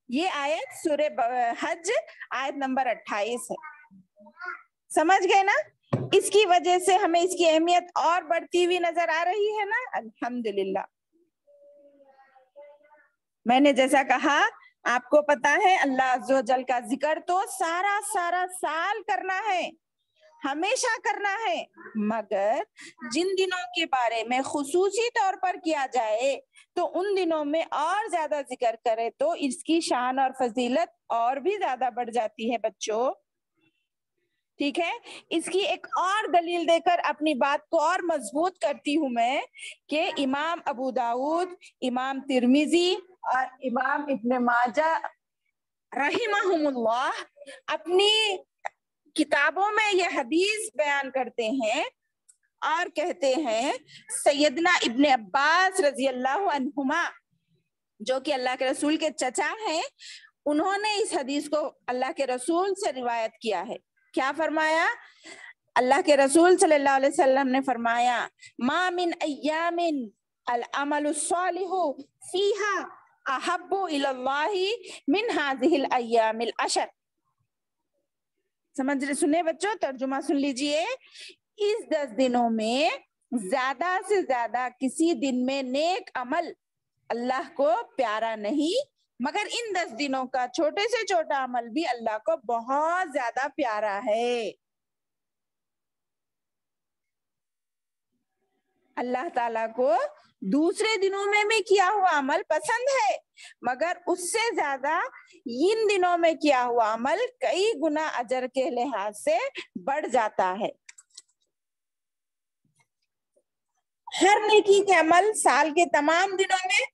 یہ آیت سورہ حج آیت نمبر 28 ہے. سمجھ گئے نا؟ اس کی وجہ سے ہمیں اس کی اہمیت اور بڑھتی ہوئی نظر آ رہی ہے نا الحمدللہ. میں نے جیسا کہا آپ کو پتا ہے اللہ عز و جل کا ذکر تو سارا سال کرنا ہے، ہمیشہ کرنا ہے، مگر جن دنوں کے بارے میں خصوصی طور پر کیا جائے تو ان دنوں میں اور زیادہ ذکر کرے تو اس کی شان اور فضیلت اور بھی زیادہ بڑھ جاتی ہے بچوں. ٹھیک ہے، اس کی ایک اور دلیل دے کر اپنی بات کو اور مضبوط کرتی ہوں میں کہ امام ابو داؤد، امام ترمذی اور امام ابن ماجہ رحمہم اللہ اپنی کتابوں میں یہ حدیث بیان کرتے ہیں اور کہتے ہیں سیدنا ابن عباس رضی اللہ عنہما جو کہ اللہ کے رسول کے چچا ہیں، انہوں نے اس حدیث کو اللہ کے رسول سے روایت کیا ہے. کیا فرمایا؟ اللہ کے رسول صلی اللہ علیہ وسلم نے فرمایا ما من ایام العمل الصالح فیہا احب الی اللہ من هذه الایام العشر. سمجھ رہے؟ سنیں بچوں، ترجمہ سن لیجئے. اس 10 دنوں میں زیادہ سے زیادہ کسی دن میں نیک عمل اللہ کو پیارا نہیں، مگر ان 10 دنوں کا چھوٹے سے چھوٹا عمل بھی اللہ کو بہت زیادہ پیارا ہے. اللہ تعالیٰ کو دوسرے دنوں میں بھی کیا ہوا عمل پسند ہے، مگر اس سے زیادہ ان دنوں میں کیا ہوا عمل کئی گنا اجر کے لحاظ سے بڑھ جاتا ہے. ہر نیکی کے عمل سال کے تمام دنوں میں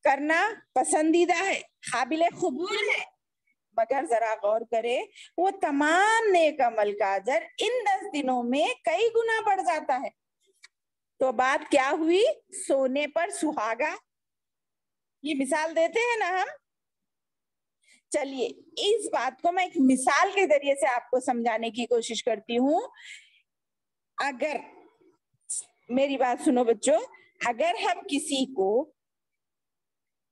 کرنا پسندیدہ ہے، قابل قبول ہے، مگر ذرا غور کرے وہ تمام نیک عمل کا اجر ان 10 دنوں میں کئی گنا بڑھ جاتا ہے. تو بات کیا ہوئی؟ سونے پر سہاگا. یہ مثال دیتے ہیں نا ہم. چلیے اس بات کو میں ایک مثال کے ذریعے سے آپ کو سمجھانے کی کوشش کرتی ہوں. اگر میری بات سنو بچوں، اگر ہم کسی کو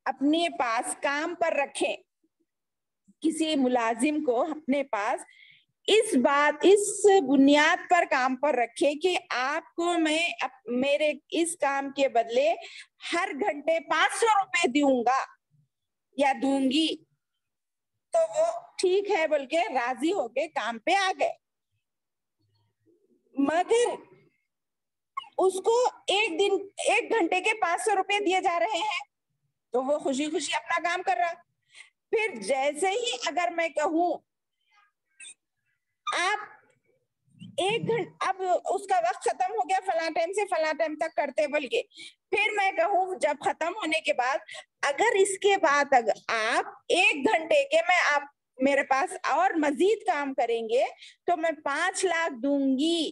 اپنے پاس کام پر رکھیں، کسی ملازم کو اپنے پاس اس بنیاد پر کام پر رکھے کہ آپ کو میں میرے اس کام کے بدلے ہر گھنٹے 500 روپے دوں گا یا دوں گی، تو وہ ٹھیک ہے بول کے راضی ہو کے کام پہ آ گئے. مگر اس کو ایک گھنٹے کے 500 روپے دیے جا رہے ہیں تو وہ خوشی خوشی اپنا کام کر رہا. پھر جیسے ہی اگر میں کہوں آپ اب اس کا وقت ختم ہو گیا، فلاں ٹائم سے فلاں ٹائم تک کرتے بول کے، پھر میں کہوں جب ختم ہونے کے بعد اگر اس کے بعد اگر آپ 1 گھنٹے کے میں آپ میرے پاس اور مزید کام کریں گے تو میں 5 لاکھ دوں گی،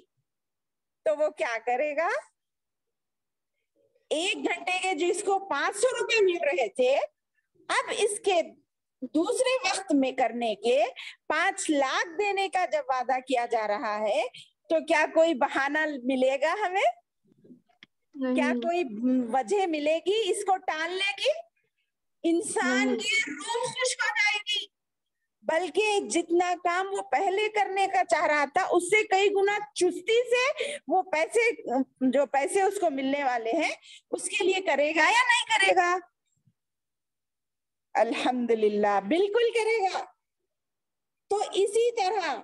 تو وہ کیا کرے گا؟ 1 گھنٹے کے جس کو 500 روپے مل رہے تھے، اب اس کے دوسرے وقت میں کرنے کے 5 لاکھ دینے کا جب وعدہ کیا جا رہا ہے تو کیا کوئی بہانہ ملے گا ہمیں؟ کیا کوئی وجہ ملے گی اس کو ٹالنے کی؟ انسان کی روح خوش ہو جائے گی. بلکہ جتنا کام وہ پہلے کرنے کا چاہ رہا تھا اس سے کئی گنا چستی سے وہ جو پیسے اس کو ملنے والے ہیں اس کے لیے کرے گا یا نہیں کرے گا؟ الحمدللہ بالکل کرے گا. تو اسی طرح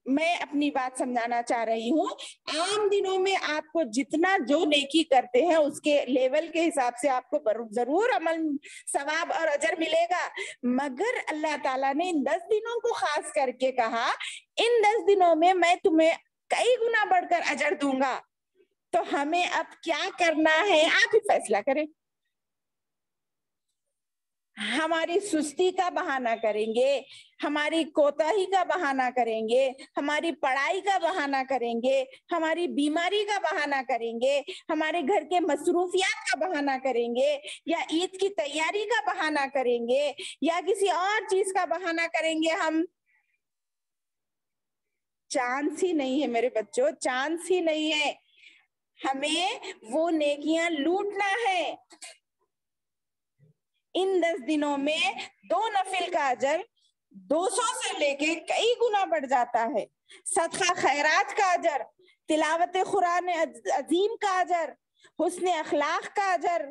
میں اپنی بات سمجھانا چاہ رہی ہوں، عام دنوں میں آپ کو جتنا جو نیکی کرتے ہیں اس کے لیول کے حساب سے آپ کو ضرور عمل ثواب اور اجر ملے گا، مگر اللہ تعالیٰ نے ان 10 دنوں کو خاص کر کے کہا ان 10 دنوں میں تمہیں کئی گنا بڑھ کر اجر دوں گا. تو ہمیں اب کیا کرنا ہے آپ ہی فیصلہ کریں. ہماری سستی کا بہانہ کریں گے، ہماری کوتاہی کا بہانہ کریں گے، ہماری پڑھائی کا بہانہ کریں گے، ہماری بیماری کا بہانہ کریں گے، ہمارے گھر کے مصروفیات کا بہانہ کریں گے، یا عید کی تیاری کا بہانہ کریں گے، یا کسی اور چیز کا بہانہ کریں گے. ہم چانس ہی نہیں ہے میرے بچوں، چانس ہی نہیں ہے. ہمیں وہ نیکیاں لوٹنا ہے. ان 10 دنوں میں 2 نفل کا اجر 200 سے لے کے کئی گنا بڑھ جاتا ہے. صدقہ خیرات کا اجر، تلاوت قرآن عظیم کا اجر، حسن اخلاق کا اجر،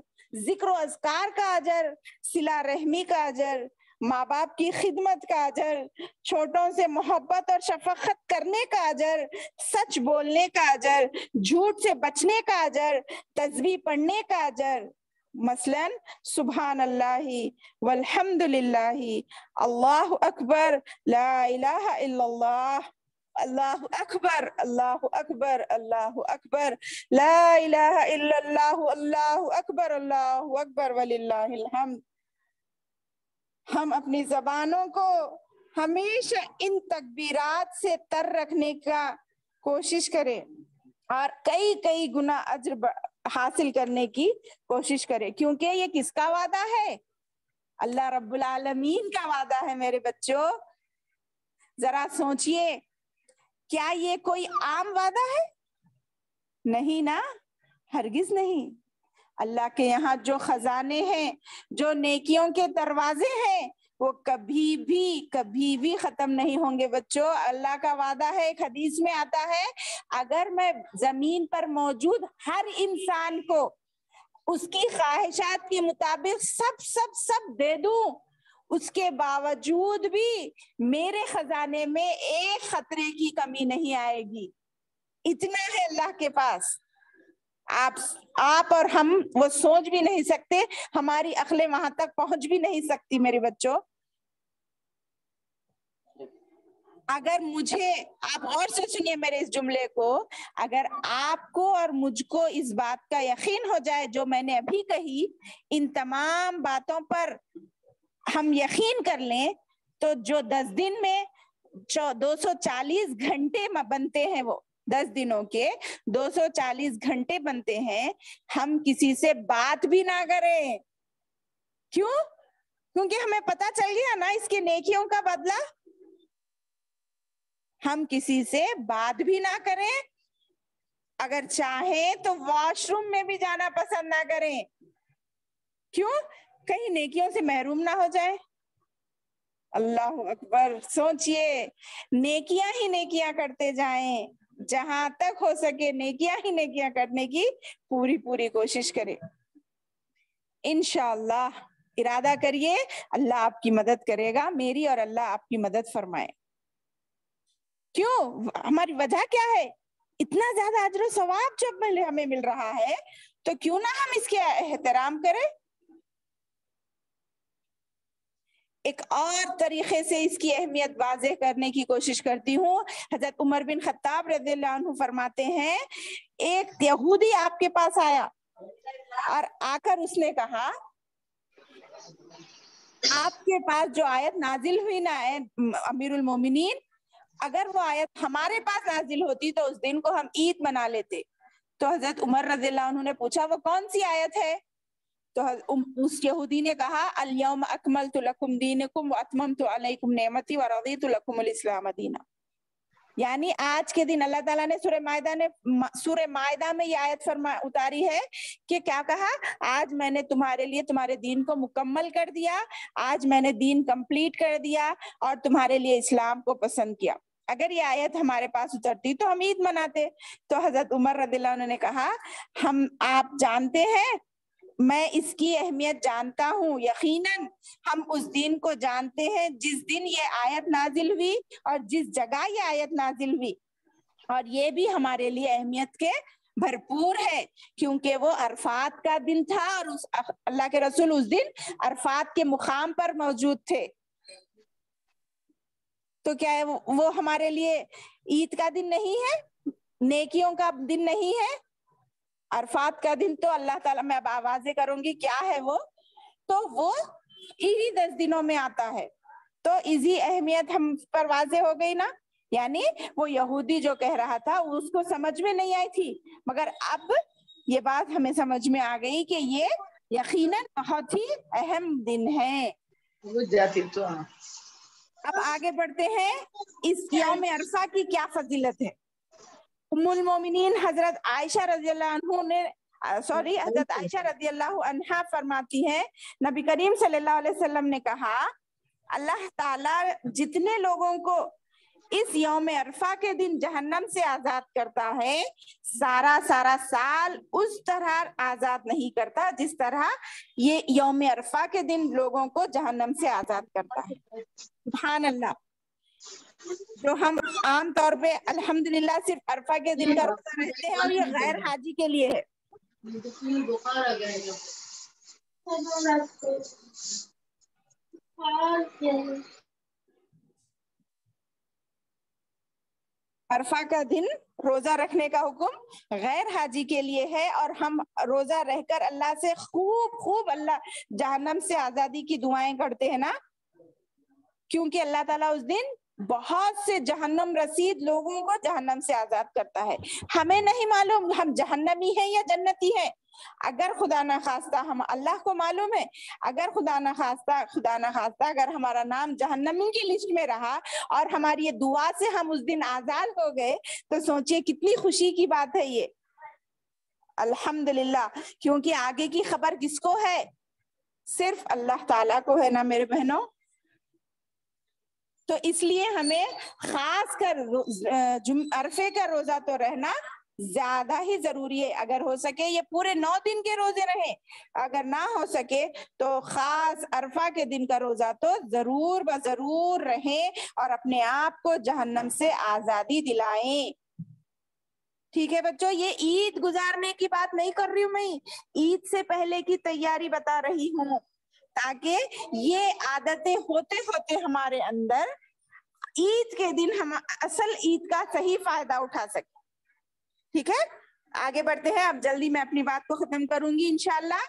ذکر و اذکار کا اجر، صلہ رحمی کا اجر، ماں باپ کی خدمت کا اجر، چھوٹوں سے محبت اور شفقت کرنے کا اجر، سچ بولنے کا اجر، جھوٹ سے بچنے کا اجر، تسبیح پڑھنے کا اجر. مثلاً سبحان اللہ والحمد للہ، اللہ اکبر، لا الہ الا اللہ، اللہ اکبر، اللہ اکبر، اللہ اکبر، لا الہ الا اللہ، اللہ اکبر، اللہ اکبر وللہ الحمد. ہم اپنی زبانوں کو ہمیشہ ان تکبیرات سے تر رکھنے کا کوشش کریں اور کئی گنا اجر حاصل کرنے کی کوشش کریں، کیونکہ یہ کس کا وعدہ ہے؟ اللہ رب العالمین کا وعدہ ہے میرے بچوں۔ ذرا سوچئے، کیا یہ کوئی عام وعدہ ہے؟ نہیں نا، ہرگز نہیں۔ اللہ کے یہاں جو خزانے ہیں، جو نیکیوں کے دروازے ہیں، وہ کبھی بھی ختم نہیں ہوں گے بچوں۔ اللہ کا وعدہ ہے، ایک حدیث میں آتا ہے، اگر میں زمین پر موجود ہر انسان کو اس کی خواہشات کے مطابق سب دے دوں، اس کے باوجود بھی میرے خزانے میں ایک خطرے کی کمی نہیں آئے گی۔ اتنا ہے اللہ کے پاس، آپ اور ہم وہ سوچ بھی نہیں سکتے، ہماری عقلیں وہاں تک پہنچ بھی نہیں سکتی میرے بچوں۔ اگر مجھے، آپ اور سے سنیے میرے اس جملے کو، اگر آپ کو اور مجھ کو اس بات کا یقین ہو جائے جو میں نے ابھی کہی، ان تمام باتوں پر ہم یقین کر لیں، تو جو 10 دن میں 240 گھنٹے بنتے ہیں، وہ 10 دنوں کے 240 گھنٹے بنتے ہیں، ہم کسی سے بات بھی نہ کریں۔ کیوں؟ کیونکہ ہمیں پتہ چل گیا نا اس کے نیکیوں کا بدلہ۔ ہم کسی سے بات بھی نہ کریں، اگر چاہیں تو واش روم میں بھی جانا پسند نہ کریں۔ کیوں؟ کہیں نیکیوں سے محروم نہ ہو جائیں۔ اللہ اکبر، سوچئے، نیکیاں ہی نیکیاں کرتے جائیں، جہاں تک ہو سکے نیکیاں ہی نیکیاں کرنے کی پوری کوشش کریں۔ انشاءاللہ ارادہ کریے، اللہ آپ کی مدد کرے گا، میری اور اللہ آپ کی مدد فرمائے۔ کیوں؟ ہماری وجہ کیا ہے؟ اتنا زیادہ اجر و ثواب جب ہمیں مل رہا ہے تو کیوں نہ ہم اس کے احترام کریں۔ ایک اور طریقے سے اس کی اہمیت واضح کرنے کی کوشش کرتی ہوں۔ حضرت عمر بن خطاب رضی اللہ عنہ فرماتے ہیں، ایک یہودی آپ کے پاس آیا اور آ کر اس نے کہا، آپ کے پاس جو آیت نازل ہوئی نا امیر المومنین، اگر وہ آیت ہمارے پاس نازل ہوتی تو اس دن کو ہم عید منا لیتے۔ تو حضرت عمر رضی اللہ عنہ نے پوچھا، وہ کون سی آیت ہے؟ تو اس یہودی نے کہا، الیوم اکملت لکم دینکم واتممت علیکم نعمتی ورضیت لکم الاسلام دینا۔ یعنی آج کے دن اللہ تعالیٰ نے سورہ مائدہ میں یہ آیت اتاری ہے کہ کیا کہا، آج میں نے تمہارے لیے تمہارے دین کو مکمل کر دیا، آج میں نے دین کمپلیٹ کر دیا اور تمہارے لیے اسلام کو پسند کیا۔ اگر یہ آیت ہمارے پاس اترتی تو ہم عید مناتے۔ تو حضرت عمر رضی اللہ عنہ نے کہا، آپ جانتے ہیں، میں اس کی اہمیت جانتا ہوں، یقیناً ہم اس دن کو جانتے ہیں جس دن یہ آیت نازل ہوئی اور جس جگہ یہ آیت نازل ہوئی، اور یہ بھی ہمارے لیے اہمیت کے بھرپور ہے، کیونکہ وہ عرفات کا دن تھا اور اللہ کے رسول اس دن عرفات کے مقام پر موجود تھے۔ تو کیا ہے وہ ہمارے لیے عید کا دن نہیں ہے، نیکیوں کا دن نہیں ہے؟ عرفات کا دن تو اللہ تعالیٰ، میں اب آوازیں کروں گی کیا ہے وہ، تو وہ انہی 10 دنوں میں آتا ہے۔ تو اسی اہمیت ہم پر واضح ہو گئی نا۔ یعنی وہ یہودی جو کہہ رہا تھا اس کو سمجھ میں نہیں آئی تھی، مگر اب یہ بات ہمیں سمجھ میں آ گئی کہ یہ یقیناً بہت ہی اہم دن ہے۔ اب آگے بڑھتے ہیں، اس یوم عرفہ کی کیا فضیلت ہے۔ ام المومنین حضرت عائشہ رضی اللہ عنہا فرماتی ہیں، نبی کریم صلی اللہ علیہ وسلم نے کہا، اللہ تعالیٰ جتنے لوگوں کو اس یوم عرفہ کے دن جہنم سے آزاد کرتا ہے، سارا سال اس طرح آزاد نہیں کرتا جس طرح یہ یوم عرفہ کے دن لوگوں کو جہنم سے آزاد کرتا ہے۔ سبحان اللہ۔ جو ہم عام طور پہ الحمدللہ صرف عرفہ کے دن کا روزہ رہتے ہیں، اور یہ غیر حاجی کے لیے ہے۔ عرفہ کا دن روزہ رکھنے کا حکم غیر حاجی کے لیے ہے، اور ہم روزہ رہ کر اللہ سے خوب اللہ جہنم سے آزادی کی دعائیں کرتے ہیں نا، کیونکہ اللہ تعالیٰ اس دن بہت سے جہنم رسید لوگوں کو جہنم سے آزاد کرتا ہے. ہمیں نہیں معلوم ہم جہنمی ہیں یا جنتی ہیں. اگر خدا نہ خواستہ ہم اللہ کو معلوم ہے, اگر خدا نہ خواستہ اگر ہمارا نام جہنمی کی لسٹ میں رہا اور ہماری یہ دعا سے ہم اس دن آزاد ہو گئے تو سوچئے کتنی خوشی کی بات ہے یہ. الحمدللہ, کیونکہ آگے کی خبر کس کو ہے؟ صرف اللہ تعالیٰ کو ہے نا میرے بہنوں. تو اس لیے ہمیں خاص کر عرفے کا روزہ تو رہنا زیادہ ہی ضروری ہے. اگر ہو سکے یہ پورے 9 دن کے روزے رہیں, اگر نہ ہو سکے تو خاص عرفہ کے دن کا روزہ تو ضرور بضرور رہیں اور اپنے آپ کو جہنم سے آزادی دلائیں. ٹھیک ہے بچوں, یہ عید گزارنے کی بات نہیں کر رہی ہوں میں, عید سے پہلے کی تیاری بتا رہی ہوں تاکہ یہ عادتیں ہوتے ہوتے ہمارے اندر عید کے دن ہم اصل عید کا صحیح فائدہ اٹھا سکیں. ٹھیک ہے, آگے بڑھتے ہیں. اب جلدی میں اپنی بات کو ختم کروں گی انشاءاللہ.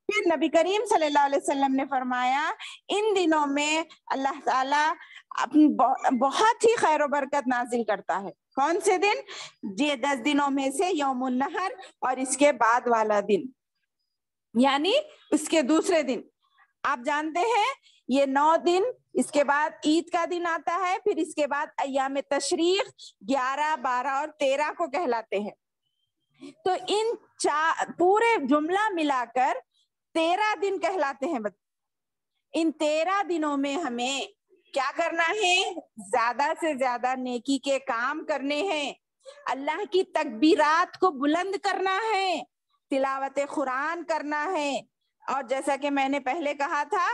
پھر نبی کریم صلی اللہ علیہ وسلم نے فرمایا ان دنوں میں اللہ تعالیٰ اپنی بہت ہی خیر و برکت نازل کرتا ہے. کون سے دن؟ یہ 10 دنوں میں سے یوم النحر اور اس کے بعد والا دن, یعنی اس کے دوسرے دن. آپ جانتے ہیں یہ 9 دن, اس کے بعد عید کا دن آتا ہے, پھر اس کے بعد ایام تشریق 11, 12 اور 13 کو کہلاتے ہیں. تو ان پورے جملہ ملا کر 13 دن کہلاتے ہیں. ان 13 دنوں میں ہمیں کیا کرنا ہے؟ زیادہ سے زیادہ نیکی کے کام کرنے ہیں, اللہ کی تکبیرات کو بلند کرنا ہے, تلاوت قرآن کرنا ہے. اور جیسا کہ میں نے پہلے کہا تھا,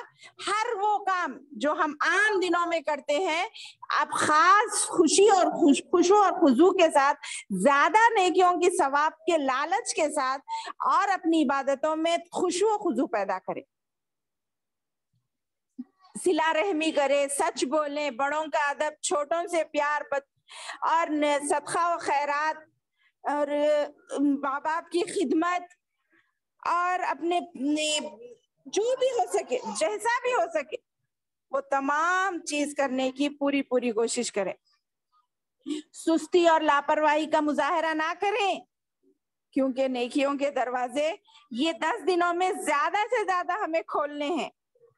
ہر وہ کام جو ہم عام دنوں میں کرتے ہیں آپ خاص خوشی اور خشوع اور خضوع کے ساتھ, زیادہ نیکیوں کی ثواب کے لالچ کے ساتھ اور اپنی عبادتوں میں خشوع و خضوع پیدا کریں. صلہ رحمی کرے, سچ بولیں, بڑوں کا ادب, چھوٹوں سے پیار, اور صدقہ و خیرات اور ماں باپ کی خدمت اور اپنے جو بھی ہو سکے, جیسا بھی ہو سکے وہ تمام چیز کرنے کی پوری کوشش کریں. سستی اور لاپرواہی کا مظاہرہ نہ کریں, کیونکہ نیکیوں کے دروازے یہ 10 دنوں میں زیادہ سے زیادہ ہمیں کھولنے ہیں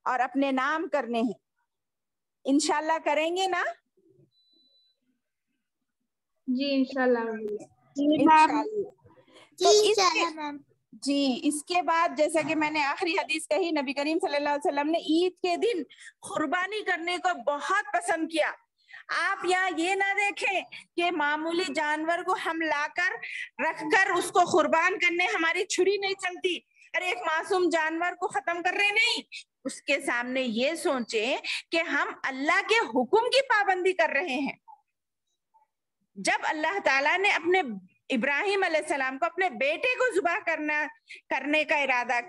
اور اپنے نام کرنے ہیں. انشاءاللہ کریں گے نا؟ جی انشاءاللہ. جی, اس کے بعد جیسا کہ میں نے آخری حدیث کہی, نبی کریم صلی اللہ علیہ وسلم نے عید کے دن قربانی کرنے کو بہت پسند کیا. آپ یہاں یہ نہ دیکھیں کہ معمولی جانور کو ہم لا کر رکھ کر اس کو قربان کرنے ہماری چھری نہیں چلتی, ارے ایک معصوم جانور کو ختم کر رہے نہیں. اس کے سامنے یہ سوچیں کہ ہم اللہ کے حکم کی پابندی کر رہے ہیں. جب اللہ تعالیٰ نے اپنے ابراہیم علیہ السلام کو اپنے بیٹے کو ذبح کرانے کا ارادہ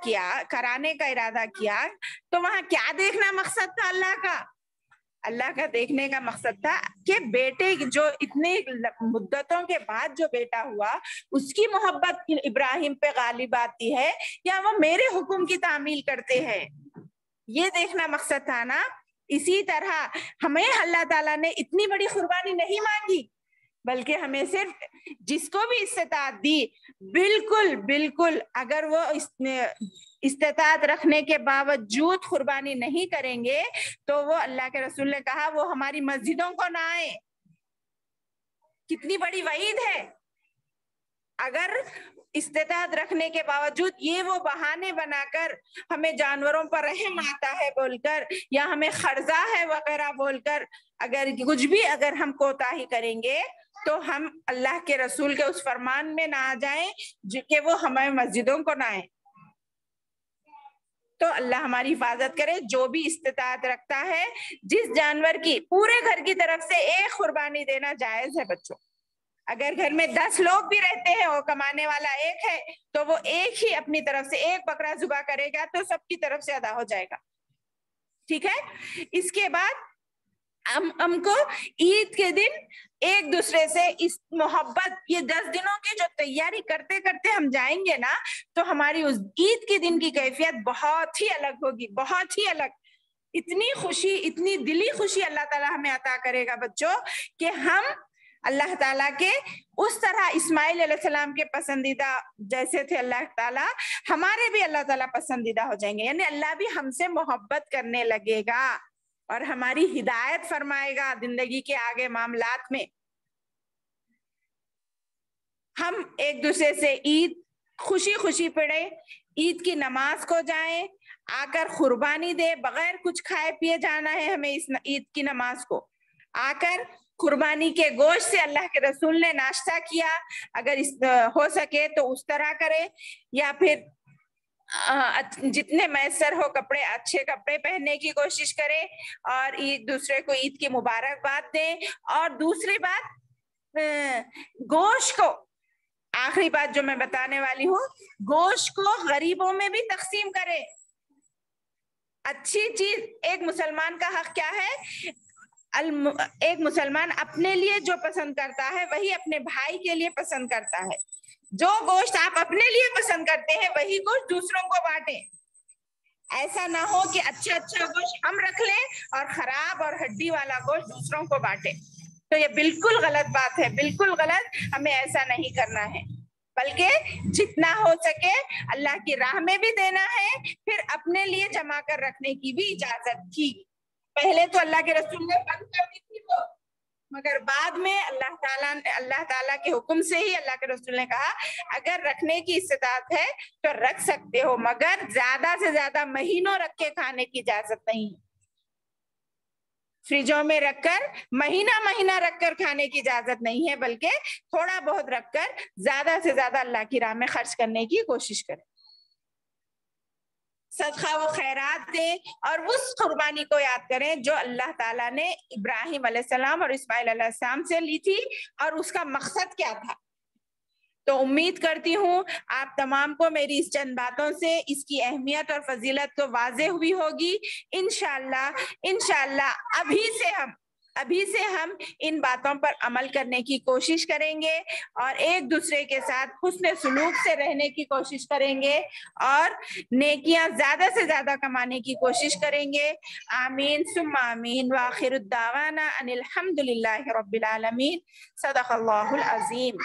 کیا تو وہاں کیا دیکھنا مقصد تھا اللہ کا دیکھنے کا مقصد تھا کہ بیٹے جو اتنے مدتوں کے بعد جو بیٹا ہوا اس کی محبت ابراہیم پہ غالب آتی ہے یا وہ میرے حکم کی تعمیل کرتے ہیں, یہ دیکھنا مقصد تھا نا. اسی طرح ہمیں اللہ تعالیٰ نے اتنی بڑی قربانی نہیں مانگی, بلکہ ہمیں صرف جس کو بھی استطاعت دی بالکل اگر وہ استطاعت رکھنے کے باوجود قربانی نہیں کریں گے تو وہ اللہ کے رسول نے کہا وہ ہماری مسجدوں کو نہ آئے. کتنی بڑی وعید ہے. اگر استطاعت رکھنے کے باوجود یہ وہ بہانے بنا کر ہمیں جانوروں پر رحم آتا ہے بول کر یا ہمیں قرضہ ہے وغیرہ بول کر اگر ہم کوتاہی کریں گے تو ہم اللہ کے رسول کے اس فرمان میں نہ آ جائیں کہ وہ ہمیں مسجدوں کو نہ آئیں. تو اللہ ہماری حفاظت کرے. جو بھی استطاعت رکھتا ہے جس جانور کی پورے گھر کی طرف سے ایک قربانی دینا جائز ہے بچوں. اگر گھر میں 10 لوگ بھی رہتے ہیں اور کمانے والا ایک ہے تو وہ ایک ہی اپنی طرف سے ایک بکرا ذبح کرے گا تو سب کی طرف سے ادا ہو جائے گا. ٹھیک ہے. اس کے بعد ہم کو عید کے دن ایک دوسرے سے اس محبت, یہ 10 دنوں کی جو تیاری کرتے کرتے ہم جائیں گے نا تو ہماری اس عید کے دن کی کیفیت بہت ہی الگ ہوگی, بہت ہی الگ. اتنی خوشی، اتنی دلی خوشی اللہ تعالیٰ ہمیں عطا کرے گا بچوں کہ ہم اللہ تعالیٰ کے اس طرح اسماعیل علیہ السلام کے پسندیدہ جیسے تھے اللہ تعالیٰ، ہمارے بھی اللہ تعالیٰ پسندیدہ ہو جائیں گے. یعنی اللہ بھی ہم سے محبت کرنے لگے گا اور ہماری ہدایت فرمائے گا زندگی کے آگے معاملات میں. ہم ایک دوسرے سے عید خوشی خوشی پڑھے، عید کی نماز کو جائیں، آ کر قربانی دے، بغیر کچھ کھائے پیے جانا ہے ہمیں اس عید کی نماز کو. آ کر قربانی کے گوشت سے اللہ کے رسول نے ناشتہ کیا، اگر ہو سکے تو اس طرح کرے، یا پھر جتنے میسر ہو کپڑے، اچھے کپڑے پہننے کی کوشش کرے اور ایک دوسرے کو عید کی مبارکباد دیں. اور دوسری بات، گوشت کو، آخری بات جو میں بتانے والی ہوں، گوشت کو غریبوں میں بھی تقسیم کرے. اچھی چیز، ایک مسلمان کا حق کیا ہے؟ ایک مسلمان اپنے لیے جو پسند کرتا ہے وہی اپنے بھائی کے لیے پسند کرتا ہے. جو گوشت آپ اپنے لیے پسند کرتے ہیں وہی گوشت دوسروں کو بانٹیں. ایسا نہ ہو کہ اچھا گوشت ہم رکھ لیں اور خراب اور ہڈی والا گوشت دوسروں کو بانٹیں. تو یہ بالکل غلط بات ہے، بالکل غلط. ہمیں ایسا نہیں کرنا ہے، بلکہ جتنا ہو سکے اللہ کی راہ میں بھی دینا ہے، پھر اپنے لیے جمع کر رکھنے کی بھی اجازت تھی. پہلے تو اللہ کے رسول نے بند کر دی تھی وہ، مگر بعد میں اللہ تعالیٰ کے حکم سے ہی اللہ کے رسول نے کہا اگر رکھنے کی استطاعت ہے تو رکھ سکتے ہو، مگر زیادہ سے زیادہ مہینوں رکھ کے کھانے کی اجازت نہیں. فریجوں میں رکھ کر مہینہ رکھ کر کھانے کی اجازت نہیں ہے، بلکہ تھوڑا بہت رکھ کر زیادہ سے زیادہ اللہ کی راہ میں خرچ کرنے کی کوشش کریں. صدقہ و خیرات دیں اور اس قربانی کو یاد کریں جو اللہ تعالیٰ نے ابراہیم علیہ السلام اور اسماعیل علیہ السلام سے لی تھی، اور اس کا مقصد کیا تھا. تو امید کرتی ہوں آپ تمام کو میری اس چند باتوں سے اس کی اہمیت اور فضیلت تو واضح ہوئی ہوگی. انشاءاللہ ابھی سے ہم ان باتوں پر عمل کرنے کی کوشش کریں گے اور ایک دوسرے کے ساتھ حسن سلوک سے رہنے کی کوشش کریں گے اور نیکیاں زیادہ سے زیادہ کمانے کی کوشش کریں گے. آمین ثم آمین. وآخر الدعوانا ان الحمد للہ رب العالمین. صدق اللہ العظیم.